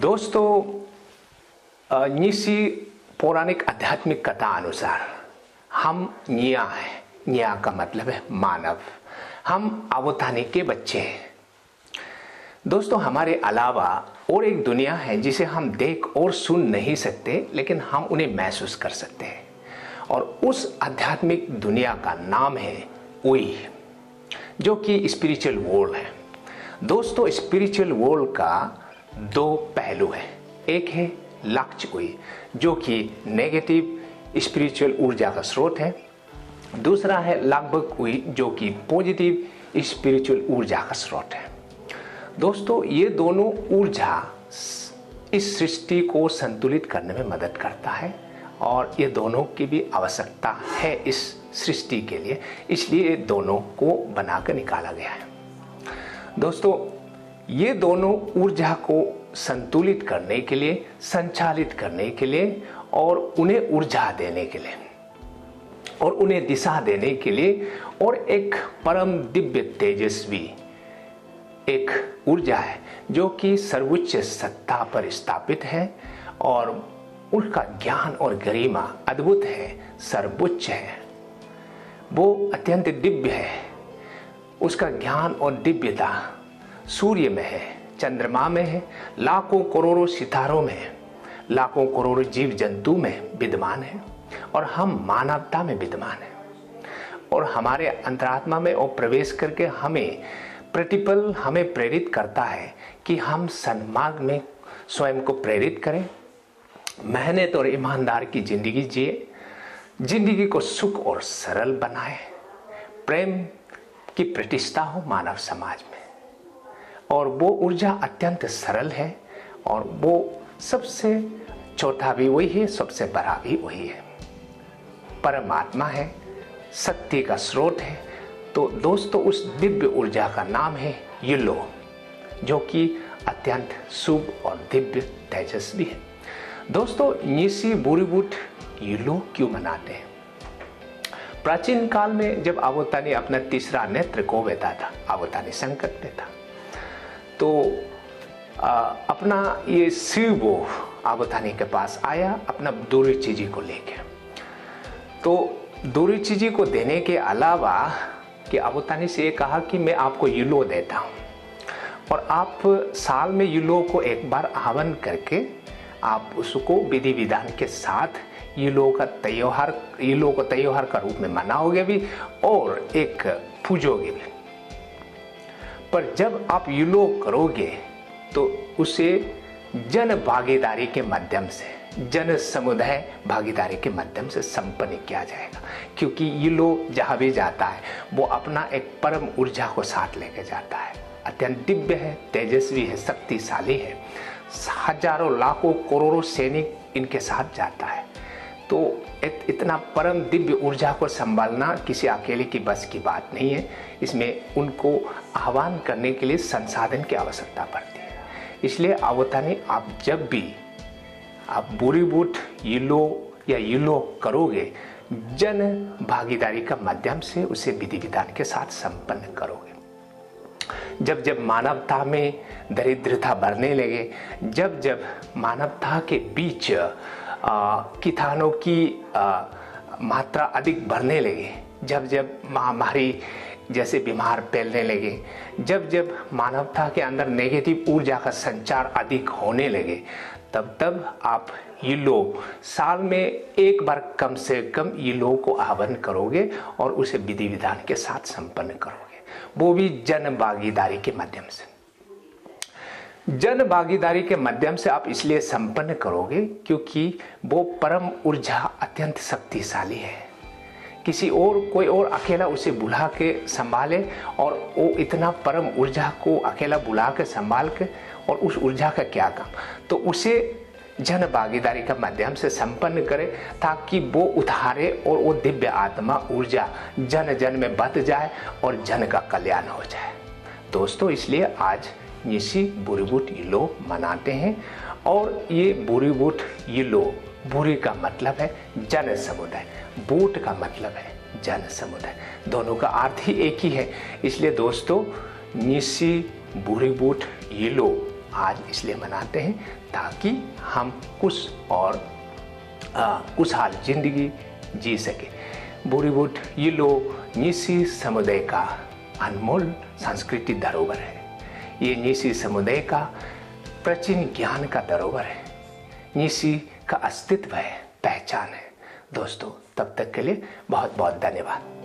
दोस्तों, निसी पौराणिक आध्यात्मिक कथा अनुसार हम निया हैं। निया का मतलब है मानव। हम अवतानी के बच्चे हैं। दोस्तों, हमारे अलावा और एक दुनिया है जिसे हम देख और सुन नहीं सकते, लेकिन हम उन्हें महसूस कर सकते हैं। और उस आध्यात्मिक दुनिया का नाम है ओई, जो कि स्पिरिचुअल वर्ल्ड है। दोस्तों, स्पिरिचुअल वर्ल्ड का दो पहलू है। एक है लक्ष्य ओई, जो कि नेगेटिव स्पिरिचुअल ऊर्जा का स्रोत है। दूसरा है लगभग ओई, जो कि पॉजिटिव स्पिरिचुअल ऊर्जा का स्रोत है। दोस्तों, ये दोनों ऊर्जा इस सृष्टि को संतुलित करने में मदद करता है और ये दोनों की भी आवश्यकता है इस सृष्टि के लिए, इसलिए दोनों को बनाकर निकाला गया है। दोस्तों, ये दोनों ऊर्जा को संतुलित करने के लिए, संचालित करने के लिए और उन्हें ऊर्जा देने के लिए और उन्हें दिशा देने के लिए और एक परम दिव्य तेजस्वी एक ऊर्जा है जो कि सर्वोच्च सत्ता पर स्थापित है और उनका ज्ञान और गरिमा अद्भुत है, सर्वोच्च है। वो अत्यंत दिव्य है। उसका ज्ञान और दिव्यता सूर्य में है, चंद्रमा में है, लाखों करोड़ों सितारों में है, लाखों करोड़ों जीव जंतु में विद्यमान है और हम मानवता में विद्यमान है। और हमारे अंतरात्मा में और प्रवेश करके हमें प्रतिपल हमें प्रेरित करता है कि हम सन्मार्ग में स्वयं को प्रेरित करें, मेहनत और ईमानदार की जिंदगी जिए, जिंदगी को सुख और सरल बनाए, प्रेम की प्रतिष्ठा हो मानव समाज में। और वो ऊर्जा अत्यंत सरल है और वो सबसे छोटा भी वही है, सबसे बड़ा भी वही है। परमात्मा है, शक्ति का स्रोत है। तो दोस्तों, उस दिव्य ऊर्जा का नाम है युलो, जो कि अत्यंत शुभ और दिव्य तेजस्वी है। दोस्तों, निसी बुरीबुट युलो क्यों मनाते हैं? प्राचीन काल में जब अवतानी अपना तीसरा नेत्र खो बैठा था, अवतानी संकट में था, तो अपना ये शिव वो अवतानी के पास आया अपना दुरुचि जी को लेके। तो दुरुचि जी को देने के अलावा कि अवतानी से ये कहा कि मैं आपको युलो देता हूँ और आप साल में युलो को एक बार हवन करके आप उसको विधि विधान के साथ युलो को त्योहार का रूप में मनाओगे भी और एक पूजोगे भी। पर जब आप युलो करोगे तो उसे जन भागीदारी के माध्यम से, जन समुदाय भागीदारी के माध्यम से संपन्न किया जाएगा। क्योंकि युलो जहाँ भी जाता है वो अपना एक परम ऊर्जा को साथ लेके जाता है। अत्यंत दिव्य है, तेजस्वी है, शक्तिशाली है। हजारों लाखों करोड़ों सैनिक इनके साथ जाता है। तो इतना परम दिव्य ऊर्जा को संभालना किसी अकेले की बस की बात नहीं है। इसमें उनको आह्वान करने के लिए संसाधन की आवश्यकता पड़ती है। इसलिए अवतानी आप जब भी आप बुरीबुट युलो या युलो करोगे, जन भागीदारी का माध्यम से उसे विधि विधान के साथ संपन्न करोगे। जब जब मानवता में दरिद्रता बढ़ने लगे, जब जब मानवता के बीच किसानों की मात्रा अधिक बढ़ने लगे, जब जब महामारी जैसे बीमार फैलने लगे, जब जब मानवता के अंदर नेगेटिव ऊर्जा का संचार अधिक होने लगे, तब तब आप युलो साल में एक बार कम से कम युलो को आह्वान करोगे और उसे विधि विधान के साथ संपन्न करोगे, वो भी जन भागीदारी के माध्यम से। जन भागीदारी के माध्यम से आप इसलिए संपन्न करोगे क्योंकि वो परम ऊर्जा अत्यंत शक्तिशाली है। किसी और कोई और अकेला उसे बुला के संभाले और वो इतना परम ऊर्जा को अकेला बुला के संभाल के और उस ऊर्जा का क्या काम, तो उसे जन भागीदारी का माध्यम से संपन्न करे ताकि वो उधारे और वो दिव्य आत्मा ऊर्जा जन जन में बट जाए और जन का कल्याण हो जाए। दोस्तों, इसलिए आज निसी बुरीबुट युलो मनाते हैं। और ये बुरीबुट युलो, बुरी का मतलब है जन समुदाय, बूट का मतलब है जन समुदाय, दोनों का अर्थ ही एक ही है। इसलिए दोस्तों, निसी बुरीबुट युलो आज इसलिए मनाते हैं ताकि हम खुशहाल जिंदगी जी सके। बॉलीवुड ये नीसी समुदाय का अनमोल सांस्कृतिक धरोहर है। ये नीसी समुदाय का प्राचीन ज्ञान का धरोहर है। नीसी का अस्तित्व है, पहचान है। दोस्तों, तब तक के लिए बहुत बहुत धन्यवाद।